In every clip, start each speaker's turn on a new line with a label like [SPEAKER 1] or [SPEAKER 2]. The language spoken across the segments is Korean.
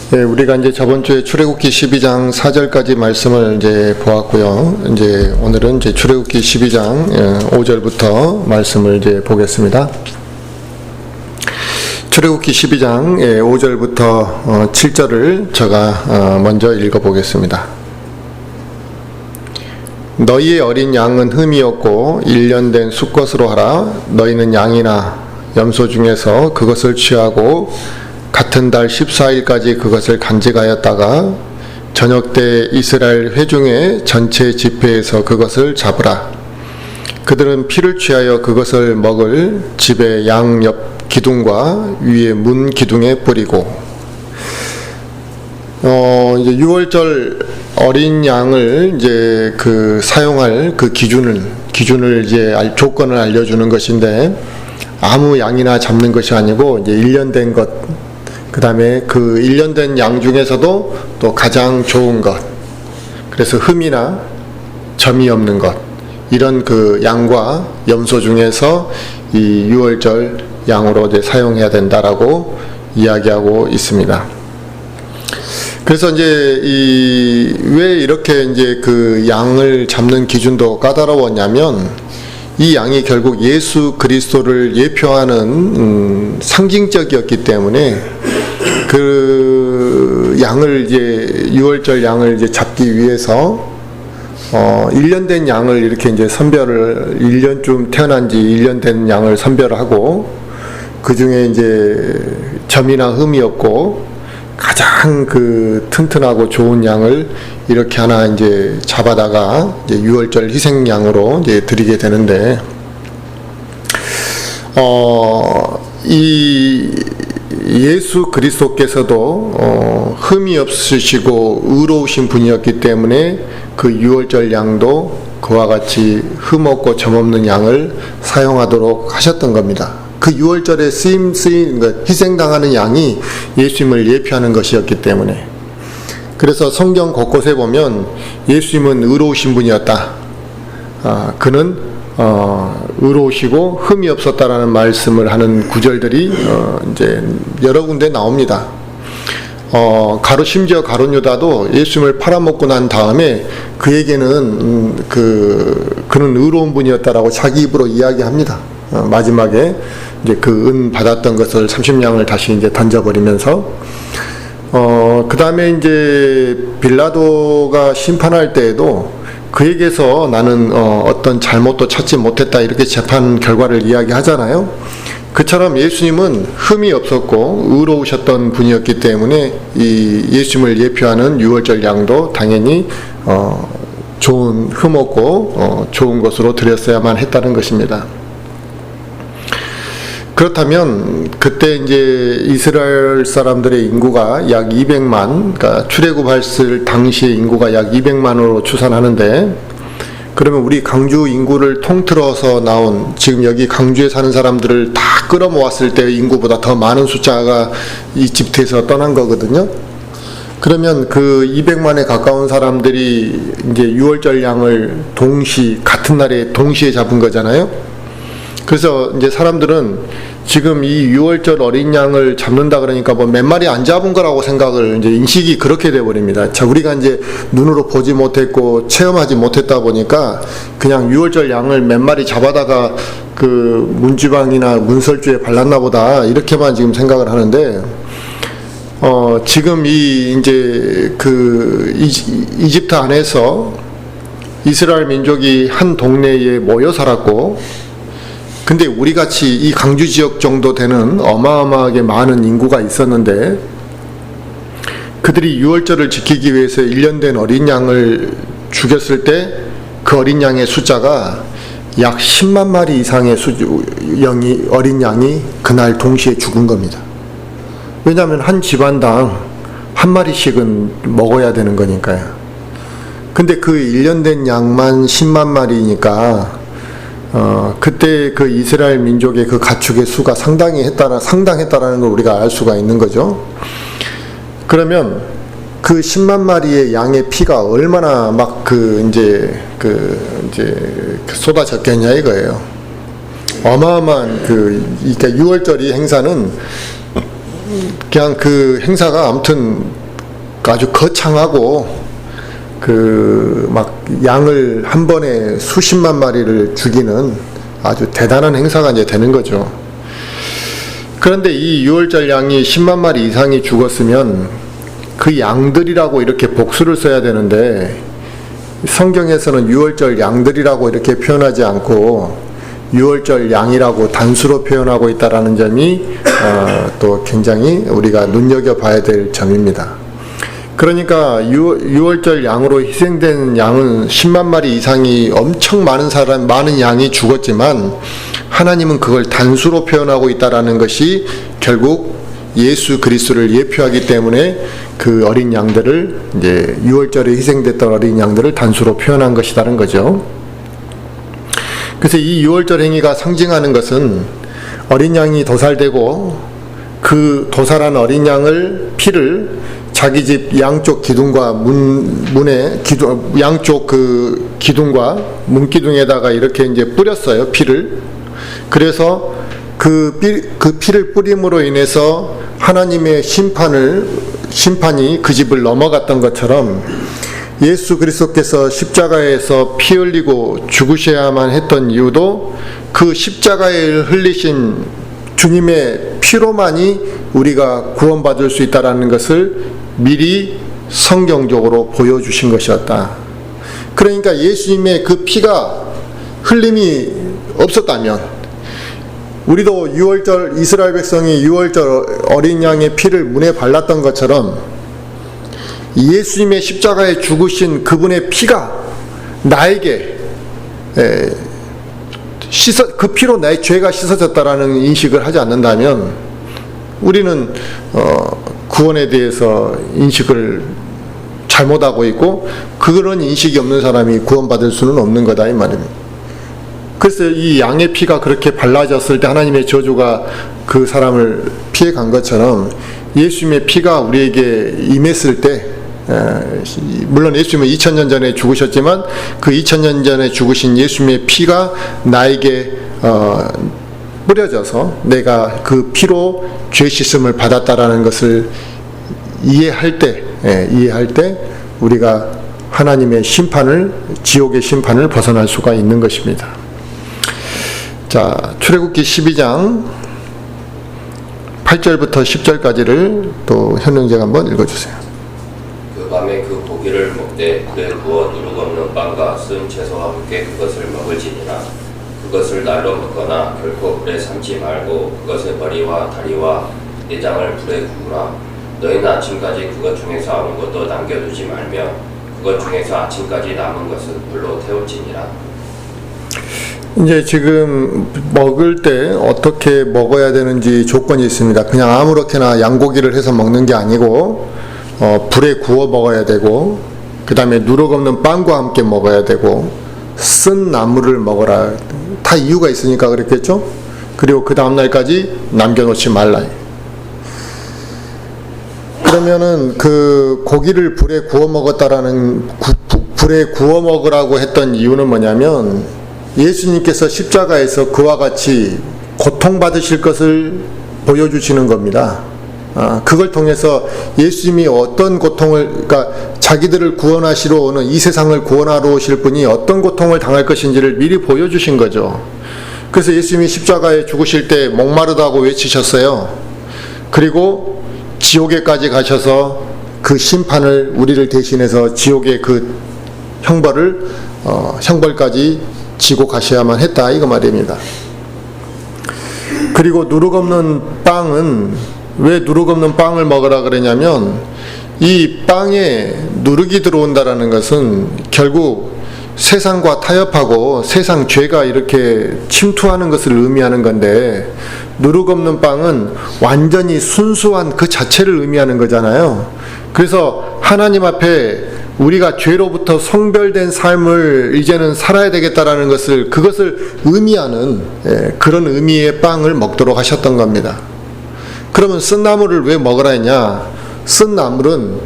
[SPEAKER 1] 네, 우리가 이제 저번 주에 출애굽기 12장 4절까지 말씀을 이제 보았고요. 이제 오늘은 이제 출애굽기 12장 5절부터 말씀을 이제 보겠습니다. 출애굽기 12장 5절부터 7절을 제가 먼저 읽어보겠습니다. 너희의 어린 양은 흠이 없고 1년 된 수컷으로 하라. 너희는 양이나 염소 중에서 그것을 취하고 같은 달 14일까지 그것을 간직하였다가 저녁 때 이스라엘 회중의 전체 집회에서 그것을 잡으라. 그들은 피를 취하여 그것을 먹을 집의 양 옆 기둥과 위에 문 기둥에 뿌리고, 이제 6월절 어린 양을 이제 사용할 그 기준을 이제 조건을 알려주는 것인데, 아무 양이나 잡는 것이 아니고 이제 1년 된 것, 그 다음에 그 1년 된 양 중에서도 또 가장 좋은 것, 그래서 흠이나 점이 없는 것, 이런 그 양과 염소 중에서 이 6월절 양으로 이제 사용해야 된다라고 이야기하고 있습니다. 그래서 이제 왜 이렇게 이제 그 양을 잡는 기준도 까다로웠냐면, 이 양이 결국 예수 그리스도를 예표하는 상징적이었기 때문에 그 양을 이제 6월절 양을 이제 잡기 위해서 1년 된 양을 이렇게 이제 1년쯤 태어난 지 1년 된 양을 선별하고, 그 중에 이제 점이나 흠이 없고 가장 그 튼튼하고 좋은 양을 이렇게 하나 이제 잡아다가 이제 6월절 희생양으로 이제 드리게 되는데, 이 예수 그리스도께서도 흠이 없으시고 의로우신 분이었기 때문에 그 6월절 양도 그와 같이 흠 없고 점 없는 양을 사용하도록 하셨던 겁니다. 그 6월절에 쓰인 희생당하는 양이 예수님을 예표하는 것이었기 때문에. 그래서 성경 곳곳에 보면 예수님은 의로우신 분이었다. 그는 의로우시고 흠이 없었다라는 말씀을 하는 구절들이 이제 여러 군데 나옵니다. 심지어 가룟 유다도 예수님을 팔아먹고 난 다음에 그에게는 그는 의로운 분이었다라고 자기 입으로 이야기합니다. 마지막에 이제 그 은 받았던 것을 30냥을 다시 이제 던져버리면서, 그 다음에 이제 빌라도가 심판할 때에도 그에게서 나는 어떤 잘못도 찾지 못했다, 이렇게 재판 결과를 이야기하잖아요. 그처럼 예수님은 흠이 없었고 의로우셨던 분이었기 때문에 이 예수님을 예표하는 6월절 양도 당연히 좋은, 흠 없고 좋은 것으로 드렸어야만 했다는 것입니다. 그렇다면 그때 이제 이스라엘 사람들의 인구가 약 200만, 그러니까 출애굽했을 당시의 인구가 약 200만으로 추산하는데, 그러면 우리 강주 인구를 통틀어서 나온, 지금 여기 강주에 사는 사람들을 다 끌어모았을 때 인구보다 더 많은 숫자가 이집트에서 떠난 거거든요. 그러면 그 200만에 가까운 사람들이 이제 6월절 양을 같은 날에 동시에 잡은 거잖아요. 그래서 이제 사람들은 지금 이 6월절 어린 양을 잡는다 그러니까 뭐 몇 마리 안 잡은 거라고 생각을, 이제 인식이 그렇게 돼버립니다. 자, 우리가 이제 눈으로 보지 못했고 체험하지 못했다 보니까 그냥 6월절 양을 몇 마리 잡아다가 그 문지방이나 문설주에 발랐나 보다, 이렇게만 지금 생각을 하는데, 지금 이제 이집트 안에서 이스라엘 민족이 한 동네에 모여 살았고, 근데 우리같이 이 강주 지역 정도 되는 어마어마하게 많은 인구가 있었는데, 그들이 6월절을 지키기 위해서 1년 된 어린 양을 죽였을 때 그 어린 양의 숫자가 약 10만 마리 이상의 어린 양이 그날 동시에 죽은 겁니다. 왜냐하면 한 집안당 한 마리씩은 먹어야 되는 거니까요. 근데 그 1년 된 양만 10만 마리니까 그때 그 이스라엘 민족의 그 가축의 수가 상당했다라는 걸 우리가 알 수가 있는 거죠. 그러면 그 10만 마리의 양의 피가 얼마나 막 쏟아졌겠냐 이거예요. 어마어마한 그러니까 6월절이 행사는 그냥 그 행사가 아무튼 아주 거창하고 막 양을 한 번에 수십만 마리를 죽이는 아주 대단한 행사가 이제 되는 거죠. 그런데 이 유월절 양이 10만 마리 이상이 죽었으면 그 양들이라고 이렇게 복수를 써야 되는데 성경에서는 유월절 양들이라고 이렇게 표현하지 않고 유월절 양이라고 단수로 표현하고 있다는 점이 또 굉장히 우리가 눈여겨봐야 될 점입니다. 그러니까 유월절 양으로 희생된 양은 10만 마리 이상이 엄청 많은 양이 죽었지만 하나님은 그걸 단수로 표현하고 있다는 것이 결국 예수 그리스도를 예표하기 때문에 그 어린 양들을 이제 유월절에 희생됐던 어린 양들을 단수로 표현한 것이라는 거죠. 그래서 이 유월절 행위가 상징하는 것은 어린 양이 도살되고 그 도살한 어린 양을 피를 자기 집 양쪽 기둥과 문의 양쪽 그 기둥과 문 기둥에다가 이렇게 이제 뿌렸어요. 피를. 그래서 그 피를 뿌림으로 인해서 하나님의 심판이 그 집을 넘어갔던 것처럼 예수 그리스도께서 십자가에서 피 흘리고 죽으셔야만 했던 이유도 그 십자가에 흘리신 주님의 피로만이 우리가 구원받을 수 있다는 것을 미리 성경적으로 보여주신 것이었다. 그러니까 예수님의 그 피가 흘림이 없었다면 우리도 유월절 이스라엘 백성이 유월절 어린 양의 피를 문에 발랐던 것처럼 예수님의 십자가에 죽으신 그분의 피가 나에게 그 피로 나의 죄가 씻어졌다라는 인식을 하지 않는다면 우리는 구원에 대해서 인식을 잘못하고 있고 그런 인식이 없는 사람이 구원받을 수는 없는 거다 이 말입니다. 그래서 이 양의 피가 그렇게 발라졌을 때 하나님의 저주가 그 사람을 피해 간 것처럼 예수님의 피가 우리에게 임했을 때 물론 예수님은 2000년 전에 죽으셨지만 그 2000년 전에 죽으신 예수님의 피가 나에게 뿌려져서 내가 그 피로 죄 씻음을 받았다라는 것을 이해할 때 우리가 하나님의 지옥의 심판을 벗어날 수가 있는 것입니다. 자, 출애굽기 12장 8절부터 10절까지를 또 현영재가 한번 읽어주세요.
[SPEAKER 2] 그 밤에 그 고기를 먹되 불에 구워 누룩 없는 빵과 쓴 채소와 함께 그것을 먹을지니라. 그것을 날로 먹거나 결코 불에 삶지 말고 그것의 머리와 다리와 내장을 불에 구우라. 너희는 아침까지 그것 중에서 아무것도 남겨두지 말며 그것 중에서 아침까지 남은 것은 불로 태울지니라.
[SPEAKER 1] 이제 지금 먹을 때 어떻게 먹어야 되는지 조건이 있습니다. 그냥 아무렇게나 양고기를 해서 먹는 게 아니고 불에 구워 먹어야 되고 그 다음에 누룩 없는 빵과 함께 먹어야 되고 쓴 나물을 먹어라. 다 이유가 있으니까 그랬겠죠? 그리고 그 다음날까지 남겨놓지 말라. 그러면은 그 고기를 불에 구워 먹었다라는 불에 구워 먹으라고 했던 이유는 뭐냐면 예수님께서 십자가에서 그와 같이 고통받으실 것을 보여주시는 겁니다. 그걸 통해서 예수님이 어떤 고통을, 그러니까 자기들을 구원하시러 오는 이 세상을 구원하러 오실 분이 어떤 고통을 당할 것인지를 미리 보여주신 거죠. 그래서 예수님이 십자가에 죽으실 때 목마르다고 외치셨어요. 그리고 지옥에까지 가셔서 그 심판을 우리를 대신해서 지옥의 그 형벌까지 지고 가셔야만 했다 이거 말입니다. 그리고 누룩 없는 빵은 왜 누룩 없는 빵을 먹으라 그러냐면 이 빵에 누룩이 들어온다라는 것은 결국 세상과 타협하고 세상 죄가 이렇게 침투하는 것을 의미하는 건데 누룩 없는 빵은 완전히 순수한 그 자체를 의미하는 거잖아요. 그래서 하나님 앞에 우리가 죄로부터 성별된 삶을 이제는 살아야 되겠다라는 그것을 의미하는 그런 의미의 빵을 먹도록 하셨던 겁니다. 그러면 쓴 나물을 왜 먹으라 했냐? 쓴 나물은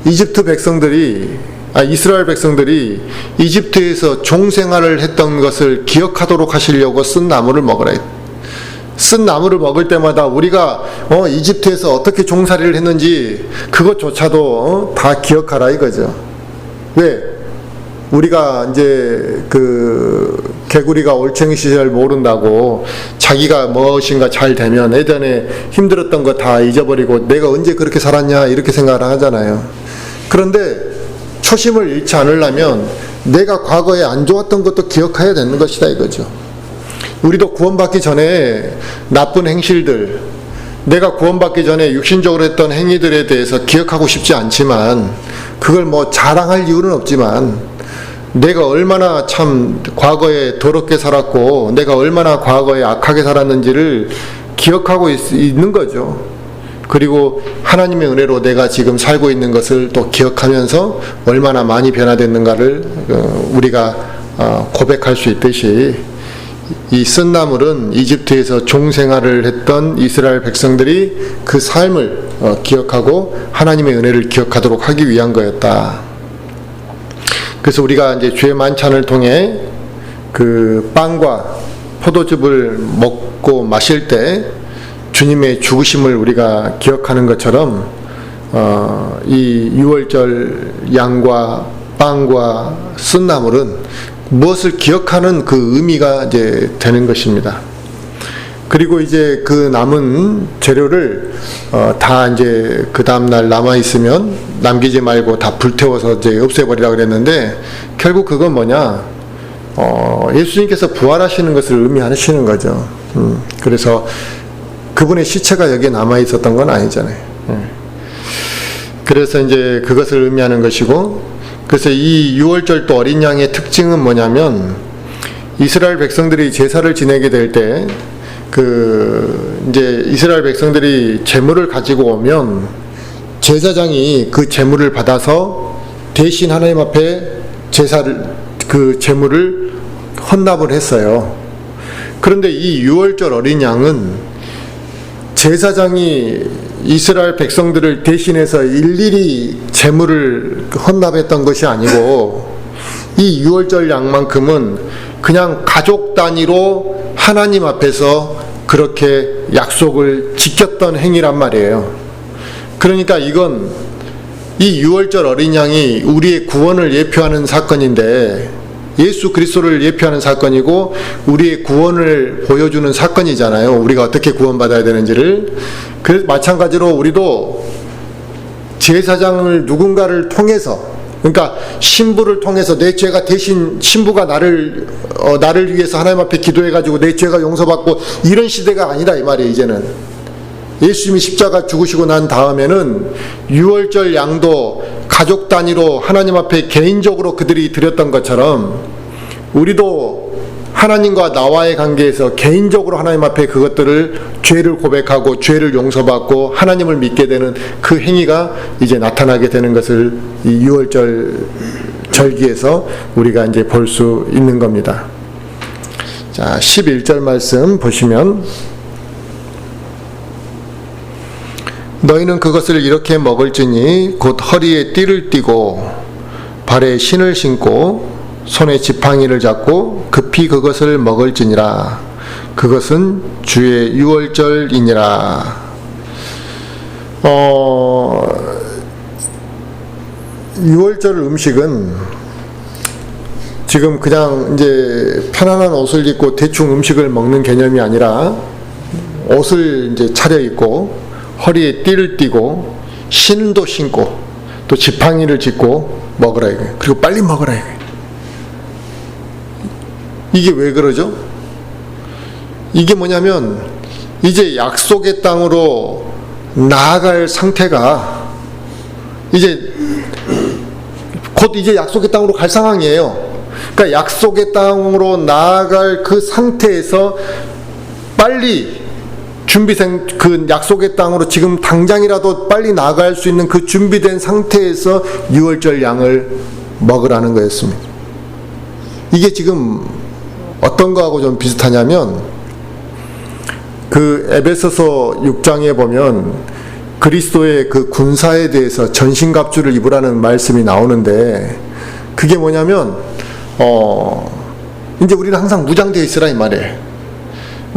[SPEAKER 1] 이스라엘 백성들이 이집트에서 종생활을 했던 것을 기억하도록 하시려고 쓴 나물을 먹으라 했다. 쓴 나무를 먹을 때마다 우리가 이집트에서 어떻게 종살이를 했는지 그것조차도 다 기억하라 이거죠. 왜? 우리가 이제 그 개구리가 올챙이 시절 모른다고 자기가 무엇인가 잘 되면 예전에 힘들었던 거 다 잊어버리고 내가 언제 그렇게 살았냐 이렇게 생각을 하잖아요. 그런데 초심을 잃지 않으려면 내가 과거에 안 좋았던 것도 기억해야 되는 것이다 이거죠. 우리도 구원받기 전에 나쁜 행실들, 내가 구원받기 전에 육신적으로 했던 행위들에 대해서 기억하고 싶지 않지만 그걸 뭐 자랑할 이유는 없지만 내가 얼마나 참 과거에 더럽게 살았고 내가 얼마나 과거에 악하게 살았는지를 기억하고 있는 거죠. 그리고 하나님의 은혜로 내가 지금 살고 있는 것을 또 기억하면서 얼마나 많이 변화됐는가를 우리가 고백할 수 있듯이 이 쓴나물은 이집트에서 종생활을 했던 이스라엘 백성들이 그 삶을 기억하고 하나님의 은혜를 기억하도록 하기 위한 거였다. 그래서 우리가 이제 주의 만찬을 통해 그 빵과 포도즙을 먹고 마실 때 주님의 죽으심을 우리가 기억하는 것처럼 이 유월절 양과 빵과 쓴나물은 무엇을 기억하는 그 의미가 이제 되는 것입니다. 그리고 이제 그 남은 재료를 다 이제 그 다음날 남아 있으면 남기지 말고 다 불태워서 이제 없애버리라 그랬는데 결국 그건 뭐냐? 예수님께서 부활하시는 것을 의미하시는 거죠. 그래서 그분의 시체가 여기에 남아 있었던 건 아니잖아요. 그래서 이제 그것을 의미하는 것이고, 그래서 이 유월절 또 어린 양의 특징은 뭐냐면 이스라엘 백성들이 제사를 지내게 될 때 이제 이스라엘 백성들이 제물을 가지고 오면 제사장이 그 제물을 받아서 대신 하나님 앞에 그 제물을 헌납을 했어요. 그런데 이 유월절 어린 양은 제사장이 이스라엘 백성들을 대신해서 일일이 제물을 헌납했던 것이 아니고 이 유월절 양만큼은 그냥 가족 단위로 하나님 앞에서 그렇게 약속을 지켰던 행위란 말이에요. 그러니까 이건 이 유월절 어린 양이 우리의 구원을 예표하는 사건인데, 예수 그리스도를 예표하는 사건이고 우리의 구원을 보여주는 사건이잖아요. 우리가 어떻게 구원받아야 되는지를. 그래서 마찬가지로 우리도 제사장을 누군가를 통해서, 그러니까 신부를 통해서 내 죄가 대신 신부가 나를 위해서 하나님 앞에 기도해가지고 내 죄가 용서받고 이런 시대가 아니다 이 말이에요. 이제는 예수님이 십자가 죽으시고 난 다음에는 유월절 양도 가족 단위로 하나님 앞에 개인적으로 그들이 드렸던 것처럼 우리도 하나님과 나와의 관계에서 개인적으로 하나님 앞에 그것들을 죄를 고백하고 죄를 용서받고 하나님을 믿게 되는 그 행위가 이제 나타나게 되는 것을 이 유월절 절기에서 우리가 이제 볼 수 있는 겁니다. 자, 11절 말씀 보시면, 너희는 그것을 이렇게 먹을지니 곧 허리에 띠를 띠고 발에 신을 신고 손에 지팡이를 잡고 급히 그것을 먹을지니라. 그것은 주의 유월절이니라. 유월절 음식은 지금 그냥 이제 편안한 옷을 입고 대충 음식을 먹는 개념이 아니라 옷을 이제 차려입고 허리에 띠를 띠고 신도 신고 또 지팡이를 짚고 먹으라 이거예요. 그리고 빨리 먹으라 이거예요. 이게 왜 그러죠? 이게 뭐냐면 이제 약속의 땅으로 나아갈 상태가 이제 곧 이제 약속의 땅으로 갈 상황이에요. 그러니까 약속의 땅으로 나아갈 그 상태에서 빨리 그 약속의 땅으로 지금 당장이라도 빨리 나아갈 수 있는 그 준비된 상태에서 유월절 양을 먹으라는 거였습니다. 이게 지금 어떤 거하고 좀 비슷하냐면 그 에베소서 6장에 보면 그리스도의 그 군사에 대해서 전신갑주를 입으라는 말씀이 나오는데, 그게 뭐냐면 이제 우리는 항상 무장되어 있으라 이 말이에요.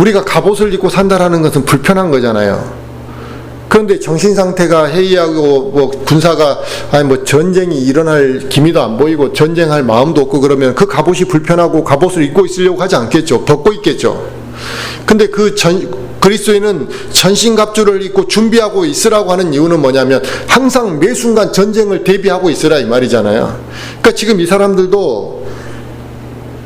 [SPEAKER 1] 우리가 갑옷을 입고 산다라는 것은 불편한 거잖아요. 그런데 정신 상태가 해이하고 뭐 군사가 아니 뭐 전쟁이 일어날 기미도 안 보이고 전쟁할 마음도 없고 그러면 그 갑옷이 불편하고 갑옷을 입고 있으려고 하지 않겠죠. 벗고 있겠죠. 근데 그리스도인은 전신갑주를 입고 준비하고 있으라고 하는 이유는 뭐냐면 항상 매 순간 전쟁을 대비하고 있으라 이 말이잖아요. 그러니까 지금 이 사람들도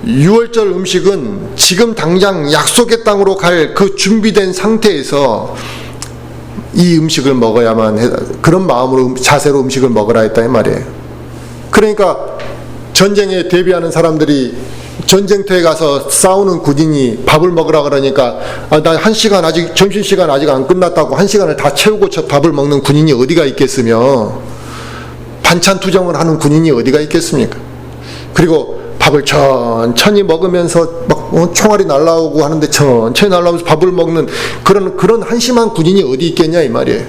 [SPEAKER 1] 6월절 음식은 지금 당장 약속의 땅으로 갈 그 준비된 상태에서 이 음식을 먹어야만 그런 마음으로 자세로 음식을 먹으라 했다 이 말이에요. 그러니까 전쟁에 대비하는 사람들이 전쟁터에 가서 싸우는 군인이 밥을 먹으라 그러니까 나 1시간 아직 점심시간 아직 안 끝났다고 1시간을 다 채우고 밥을 먹는 군인이 어디가 있겠으며 반찬 투정을 하는 군인이 어디가 있겠습니까? 그리고 밥을 천천히 먹으면서 막 총알이 날라오고 하는데 천천히 날라오면서 밥을 먹는 그런 한심한 군인이 어디 있겠냐 이 말이에요.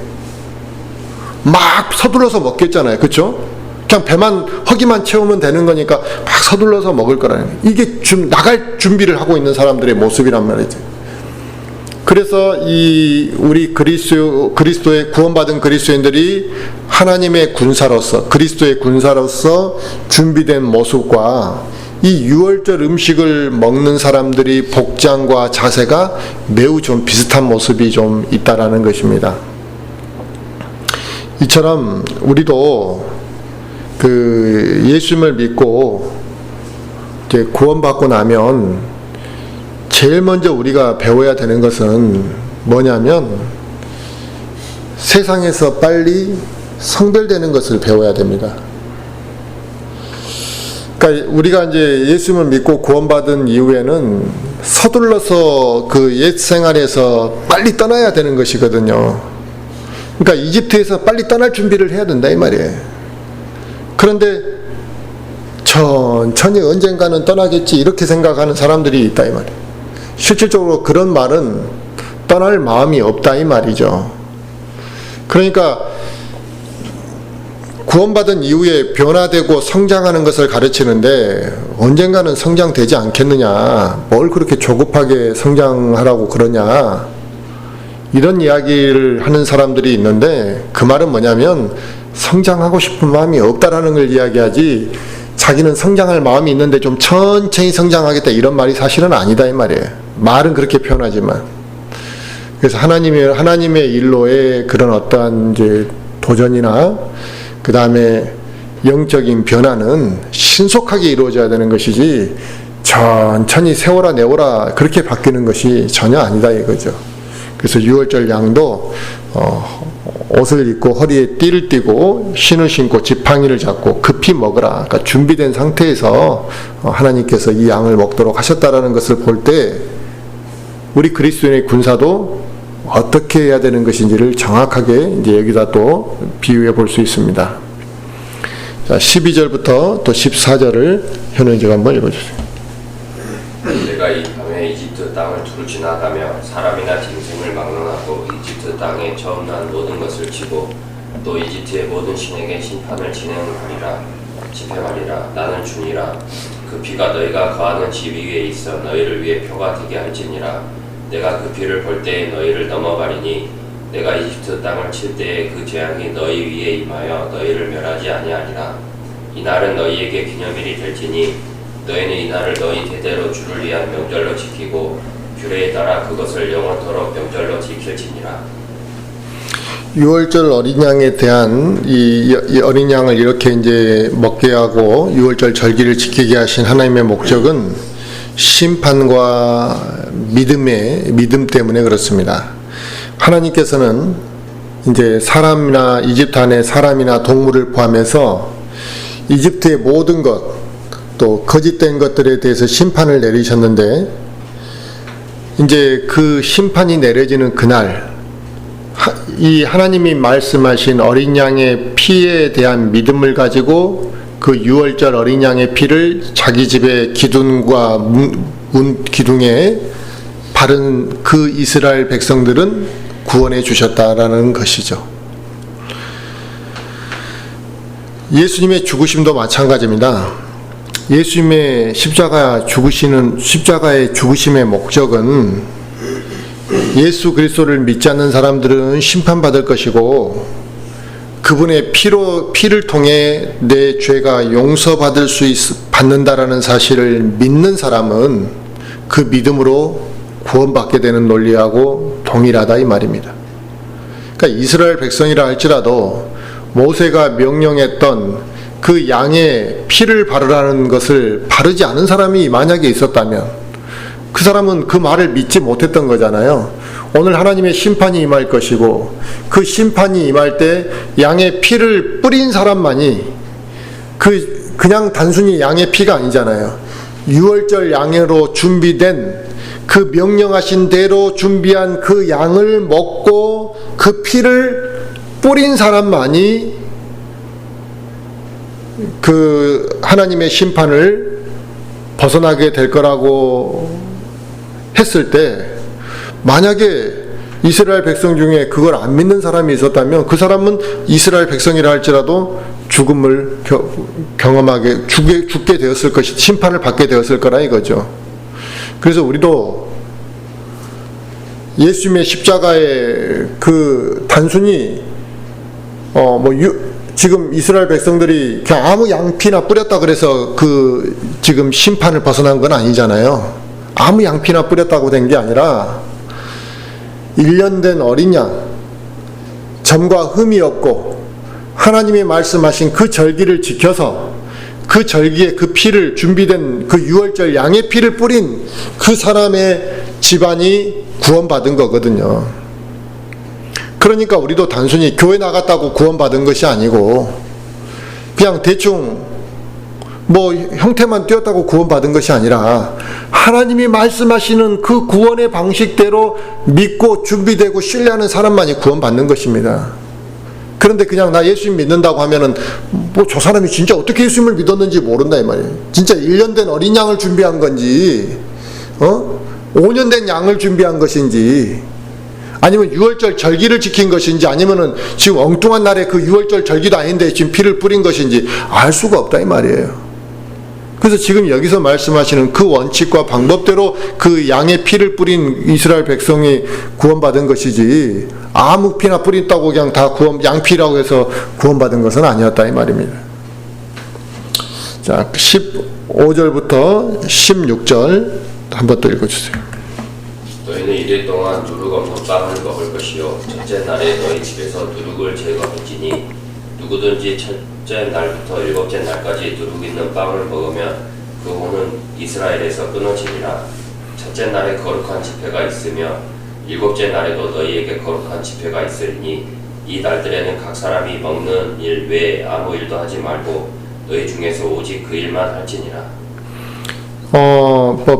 [SPEAKER 1] 막 서둘러서 먹겠잖아요. 그렇죠? 그냥 배만 허기만 채우면 되는 거니까 막 서둘러서 먹을 거라는 거예요. 이게 나갈 준비를 하고 있는 사람들의 모습이란 말이죠. 그래서 우리 그리스도의 구원받은 그리스도인들이 하나님의 군사로서 그리스도의 군사로서 준비된 모습과 이 유월절 음식을 먹는 사람들이 복장과 자세가 매우 좀 비슷한 모습이 좀 있다라는 것입니다. 이처럼 우리도 예수님을 믿고 이제 구원받고 나면 제일 먼저 우리가 배워야 되는 것은 뭐냐면 세상에서 빨리 성별되는 것을 배워야 됩니다. 그러니까 우리가 이제 예수님을 믿고 구원받은 이후에는 서둘러서 그 옛 생활에서 빨리 떠나야 되는 것이거든요. 그러니까 이집트에서 빨리 떠날 준비를 해야 된다 이 말이에요. 그런데 천천히 언젠가는 떠나겠지 이렇게 생각하는 사람들이 있다 이 말이에요. 실질적으로 그런 말은 떠날 마음이 없다 이 말이죠. 그러니까 구원받은 이후에 변화되고 성장하는 것을 가르치는데 언젠가는 성장되지 않겠느냐, 뭘 그렇게 조급하게 성장하라고 그러냐, 이런 이야기를 하는 사람들이 있는데 그 말은 뭐냐면 성장하고 싶은 마음이 없다라는 걸 이야기하지 자기는 성장할 마음이 있는데 좀 천천히 성장하겠다 이런 말이 사실은 아니다 이 말이에요. 말은 그렇게 표현하지만. 그래서 하나님의 일로의 그런 어떠한 이제 도전이나 그 다음에 영적인 변화는 신속하게 이루어져야 되는 것이지 천천히 세워라 내워라 그렇게 바뀌는 것이 전혀 아니다 이거죠. 그래서 유월절 양도 옷을 입고 허리에 띠를 띠고 신을 신고 지팡이를 잡고 급히 먹으라. 그러니까 준비된 상태에서 하나님께서 이 양을 먹도록 하셨다라는 것을 볼 때 우리 그리스도인의 군사도 어떻게 해야 되는 것인지를 정확하게 이제 여기다 또 비유해 볼 수 있습니다. 자, 12절부터 또 14절을 현우이가 한번 읽어주세요.
[SPEAKER 2] 내가 이 밤에 이집트 땅을 두루 지나가며 사람이나 짐승을 막론하고 이집트 땅에 처음 난 모든 것을 치고 또 이집트의 모든 신에게 심판을 집행하리라. 나는 주니라. 그 피가 너희가 거하는 집 위에 있어 너희를 위해 표가 되게 할지니라. 내가 그 피를 볼 때에 너희를 넘어가리니 내가 이집트 땅을 칠 때에 그 재앙이 너희 위에 임하여 너희를 멸하지 아니하리라. 이 날은 너희에게 기념일이 될지니 너희는 이 날을 너희 대대로 주를 위한 명절로 지키고 규례에 따라 그것을 영원토록 명절로 지킬지니라.
[SPEAKER 1] 6월절 어린 양에 대한 이 어린 양을 이렇게 이제 먹게 하고 6월절 절기를 지키게 하신 하나님의 목적은 심판과 믿음 때문에 그렇습니다. 하나님께서는 이제 사람이나 이집트 안에 사람이나 동물을 포함해서 이집트의 모든 것, 또 거짓된 것들에 대해서 심판을 내리셨는데 이제 그 심판이 내려지는 그날 이 하나님이 말씀하신 어린 양의 피에 대한 믿음을 가지고 그 6월절 어린 양의 피를 자기 집의 기둥과 문 기둥에 바른 그 이스라엘 백성들은 구원해 주셨다라는 것이죠. 예수님의 죽으심도 마찬가지입니다. 예수님의 십자가의 죽으심의 목적은 예수 그리스도를 믿지 않는 사람들은 심판받을 것이고, 그분의 피를 통해 내 죄가 용서받을 받는다라는 사실을 믿는 사람은 그 믿음으로 구원받게 되는 논리하고 동일하다 이 말입니다. 그러니까 이스라엘 백성이라 할지라도 모세가 명령했던 그 양의 피를 바르라는 것을 바르지 않은 사람이 만약에 있었다면 그 사람은 그 말을 믿지 못했던 거잖아요. 오늘 하나님의 심판이 임할 것이고, 그 심판이 임할 때 양의 피를 뿌린 사람만이, 그냥 단순히 양의 피가 아니잖아요. 유월절 양으로 준비된 그 명령하신 대로 준비한 그 양을 먹고 그 피를 뿌린 사람만이 그 하나님의 심판을 벗어나게 될 거라고 했을 때, 만약에 이스라엘 백성 중에 그걸 안 믿는 사람이 있었다면 그 사람은 이스라엘 백성이라 할지라도 죽음을 경험하게 죽게 되었을 것이, 심판을 받게 되었을 거라 이거죠. 그래서 우리도 예수님의 십자가에 그 단순히 지금 이스라엘 백성들이 그냥 아무 양피나 뿌렸다 그래서 그 지금 심판을 벗어난 건 아니잖아요. 아무 양피나 뿌렸다고 된 게 아니라 1년 된 어린 양, 점과 흠이 없고 하나님이 말씀하신 그 절기를 지켜서 그 절기에 그 피를, 준비된 그 유월절 양의 피를 뿌린 그 사람의 집안이 구원받은 거거든요. 그러니까 우리도 단순히 교회 나갔다고 구원받은 것이 아니고 그냥 대충 형태만 띄었다고 구원받은 것이 아니라 하나님이 말씀하시는 그 구원의 방식대로 믿고 준비되고 신뢰하는 사람만이 구원받는 것입니다. 그런데 그냥 나 예수님 믿는다고 하면은 저 사람이 진짜 어떻게 예수님을 믿었는지 모른다 이 말이에요. 진짜 1년 된 어린 양을 준비한 건지 5년 된 양을 준비한 것인지, 아니면 유월절 절기를 지킨 것인지, 아니면은 지금 엉뚱한 날에 그 유월절 절기도 아닌데 지금 피를 뿌린 것인지 알 수가 없다 이 말이에요. 그래서 지금 여기서 말씀하시는 그 원칙과 방법대로 그 양의 피를 뿌린 이스라엘 백성이 구원받은 것이지, 아무 피나 뿌린다고 그냥 다 양피라고 해서 구원받은 것은 아니었다 이 말입니다. 자, 15절부터 16절 한번 또 읽어주세요.
[SPEAKER 2] 너희는 이틀 동안 누룩 없는 빵을 먹을 것이요, 첫째 날에 너희 집에서 누룩을 제거할지니 누구든지 첫째 날부터 일곱째 날까지 누룩 있는 빵을 먹으면 그 혼은 이스라엘에서 끊어지리라. 첫째 날에 거룩한 집회가 있으며 일곱째 날에도 너희에게 거룩한 집회가 있으리니 이 날들에는 각 사람이 먹는 일 외에 아무 일도 하지 말고 너희 중에서 오직 그 일만 할지니라.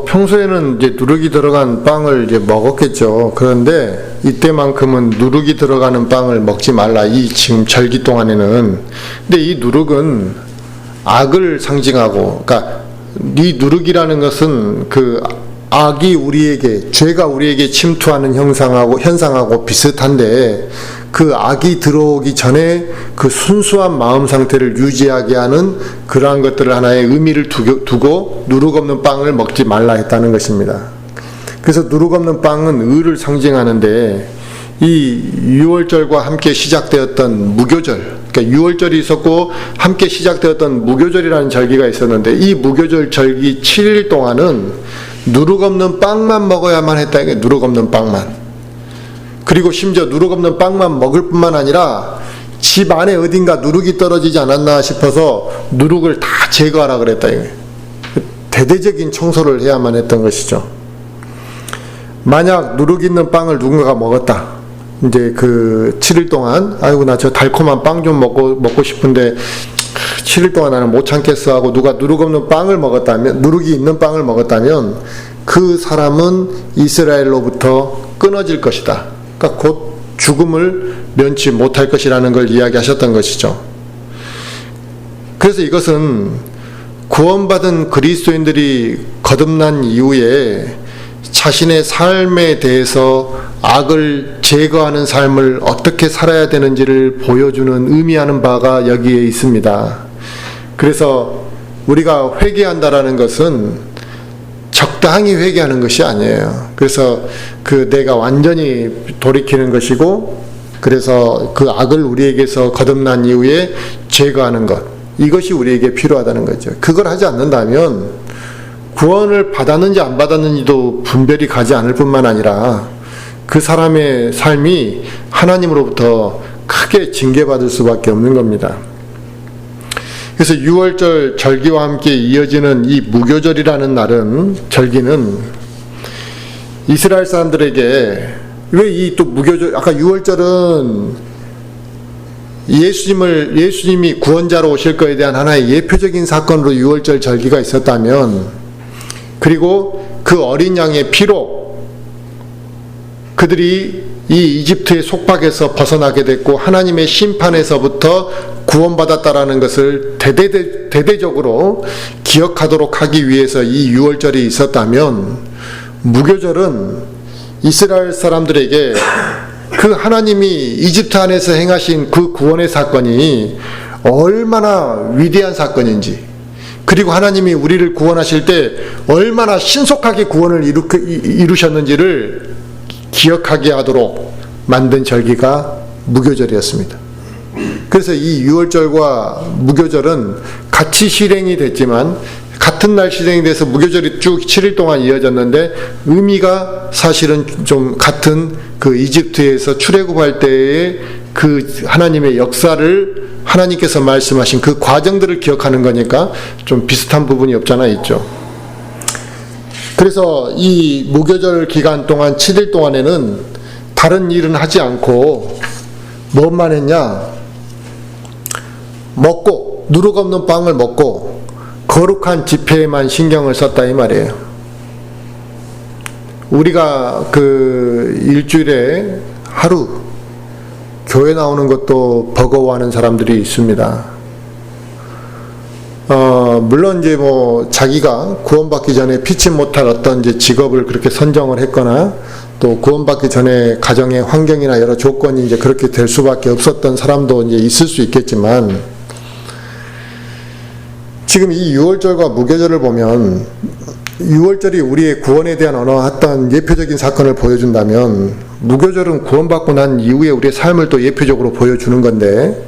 [SPEAKER 1] 평소에는 이제 누룩이 들어간 빵을 이제 먹었겠죠. 그런데 이때만큼은 누룩이 들어가는 빵을 먹지 말라. 이 지금 절기 동안에는. 근데 이 누룩은 악을 상징하고, 그러니까 이 누룩이라는 것은 그 악이 우리에게, 죄가 우리에게 침투하는 현상하고 비슷한데, 그 악이 들어오기 전에 그 순수한 마음 상태를 유지하게 하는 그러한 것들을 하나의 의미를 두고 누룩 없는 빵을 먹지 말라 했다는 것입니다. 그래서 누룩 없는 빵은 의를 상징하는데, 이 유월절과 함께 시작되었던 무교절, 그러니까 유월절이 있었고 함께 시작되었던 무교절이라는 절기가 있었는데, 이 무교절 절기 7일 동안은 누룩 없는 빵만 먹어야만 했다. 이게 누룩 없는 빵만. 그리고 심지어 누룩 없는 빵만 먹을 뿐만 아니라 집 안에 어딘가 누룩이 떨어지지 않았나 싶어서 누룩을 다 제거하라 그랬다. 대대적인 청소를 해야만 했던 것이죠. 만약 누룩 있는 빵을 누군가가 먹었다. 이제 그 7일 동안, 아이고 나 저 달콤한 빵 좀 먹고 싶은데 7일 동안 나는 못 참겠어 하고 누가 누룩 없는 빵을 먹었다면, 누룩이 있는 빵을 먹었다면 그 사람은 이스라엘로부터 끊어질 것이다. 그러니까 곧 죽음을 면치 못할 것이라는 걸 이야기하셨던 것이죠. 그래서 이것은 구원받은 그리스도인들이 거듭난 이후에 자신의 삶에 대해서 악을 제거하는 삶을 어떻게 살아야 되는지를 보여주는, 의미하는 바가 여기에 있습니다. 그래서 우리가 회개한다라는 것은 적당히 회개하는 것이 아니에요. 그래서 그 내가 완전히 돌이키는 것이고, 그래서 그 악을 우리에게서 거듭난 이후에 제거하는 것, 이것이 우리에게 필요하다는 거죠. 그걸 하지 않는다면 구원을 받았는지 안 받았는지도 분별이 가지 않을 뿐만 아니라 그 사람의 삶이 하나님으로부터 크게 징계받을 수밖에 없는 겁니다. 그래서 6월절 절기와 함께 이어지는 이 무교절이라는 날은, 절기는 이스라엘 사람들에게 왜 이 또 무교절, 아까 6월절은 예수님이 구원자로 오실 것에 대한 하나의 예표적인 사건으로 6월절 절기가 있었다면, 그리고 그 어린 양의 피로 그들이 이 이집트의 속박에서 벗어나게 됐고 하나님의 심판에서부터 구원받았다라는 것을 대대적으로 기억하도록 하기 위해서 이 6월절이 있었다면, 무교절은 이스라엘 사람들에게 그 하나님이 이집트 안에서 행하신 그 구원의 사건이 얼마나 위대한 사건인지, 그리고 하나님이 우리를 구원하실 때 얼마나 신속하게 구원을 이루셨는지를 기억하게 하도록 만든 절기가 무교절이었습니다. 그래서 이 6월절과 무교절은 같이 실행이 됐지만, 같은 날 실행이 돼서 무교절이 쭉 7일 동안 이어졌는데, 의미가 사실은 좀 같은 그 이집트에서 출애굽할 때의 그 하나님의 역사를, 하나님께서 말씀하신 그 과정들을 기억하는 거니까 좀 비슷한 부분이 없잖아 있죠. 그래서 이 무교절 기간 동안 7일 동안에는 다른 일은 하지 않고 뭐만 했냐? 먹고, 누룩 없는 빵을 먹고 거룩한 집회에만 신경을 썼다 이 말이에요. 우리가 그 일주일에 하루 교회 나오는 것도 버거워하는 사람들이 있습니다. 물론 이제 뭐 자기가 구원받기 전에 피치 못할 어떤 이제 직업을 그렇게 선정을 했거나, 또 구원받기 전에 가정의 환경이나 여러 조건이 이제 그렇게 될 수밖에 없었던 사람도 이제 있을 수 있겠지만, 지금 이 6월절과 무교절을 보면 6월절이 우리의 구원에 대한 어떤 예표적인 사건을 보여준다면, 무교절은 구원받고 난 이후에 우리의 삶을 또 예표적으로 보여주는 건데,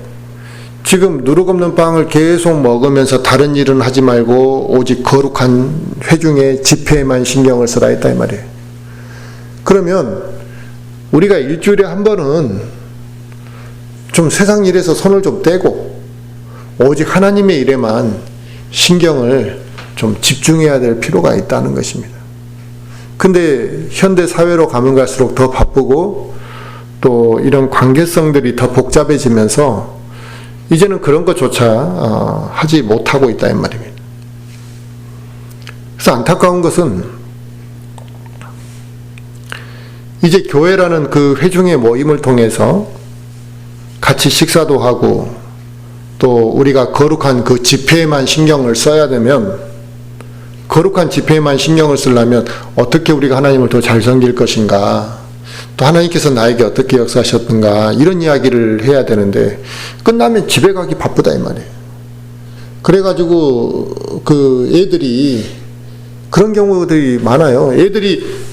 [SPEAKER 1] 지금 누룩 없는 빵을 계속 먹으면서 다른 일은 하지 말고 오직 거룩한 회중의 집회에만 신경을 쓰라 했다 이 말이에요. 그러면 우리가 일주일에 한 번은 좀 세상 일에서 손을 좀 떼고 오직 하나님의 일에만 신경을 좀 집중해야 될 필요가 있다는 것입니다. 근데 현대 사회로 가면 갈수록 더 바쁘고 또 이런 관계성들이 더 복잡해지면서 이제는 그런 것조차 하지 못하고 있다 이 말입니다. 그래서 안타까운 것은 이제 교회라는 그 회중의 모임을 통해서 같이 식사도 하고 또 우리가 거룩한 그 집회에만 신경을 써야 되면, 거룩한 집회에만 신경을 쓰려면 어떻게 우리가 하나님을 더 잘 섬길 것인가, 또 하나님께서 나에게 어떻게 역사하셨던가, 이런 이야기를 해야 되는데 끝나면 집에 가기 바쁘다 이 말이에요. 그래가지고 그 애들이 그런 경우들이 많아요. 애들이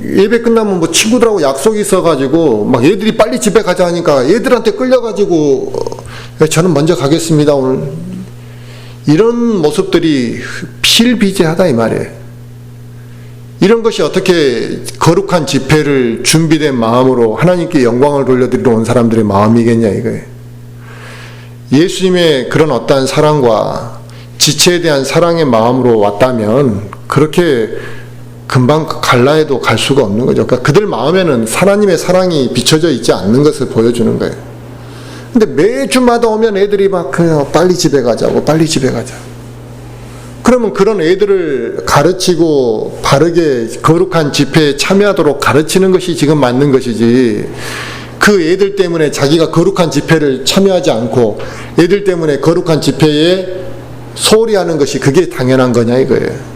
[SPEAKER 1] 예배 끝나면 뭐 친구들하고 약속이 있어가지고 막 애들이 빨리 집에 가자 하니까 애들한테 끌려가지고 저는 먼저 가겠습니다 오늘, 이런 모습들이 필비재하다 이 말이에요. 이런 것이 어떻게 거룩한 집회를 준비된 마음으로 하나님께 영광을 돌려드리러 온 사람들의 마음이겠냐 이거예요. 예수님의 그런 어떠한 사랑과 지체에 대한 사랑의 마음으로 왔다면 그렇게 금방 갈라해도 갈 수가 없는 거죠. 그러니까 그들 마음에는 하나님의 사랑이 비춰져 있지 않는 것을 보여주는 거예요. 근데 매주마다 오면 애들이 막 그냥 빨리 집에 가자고, 빨리 집에 가자고. 그러면 그런 애들을 가르치고 바르게 거룩한 집회에 참여하도록 가르치는 것이 지금 맞는 것이지, 그 애들 때문에 자기가 거룩한 집회를 참여하지 않고 애들 때문에 거룩한 집회에 소홀히 하는 것이 그게 당연한 거냐 이거예요.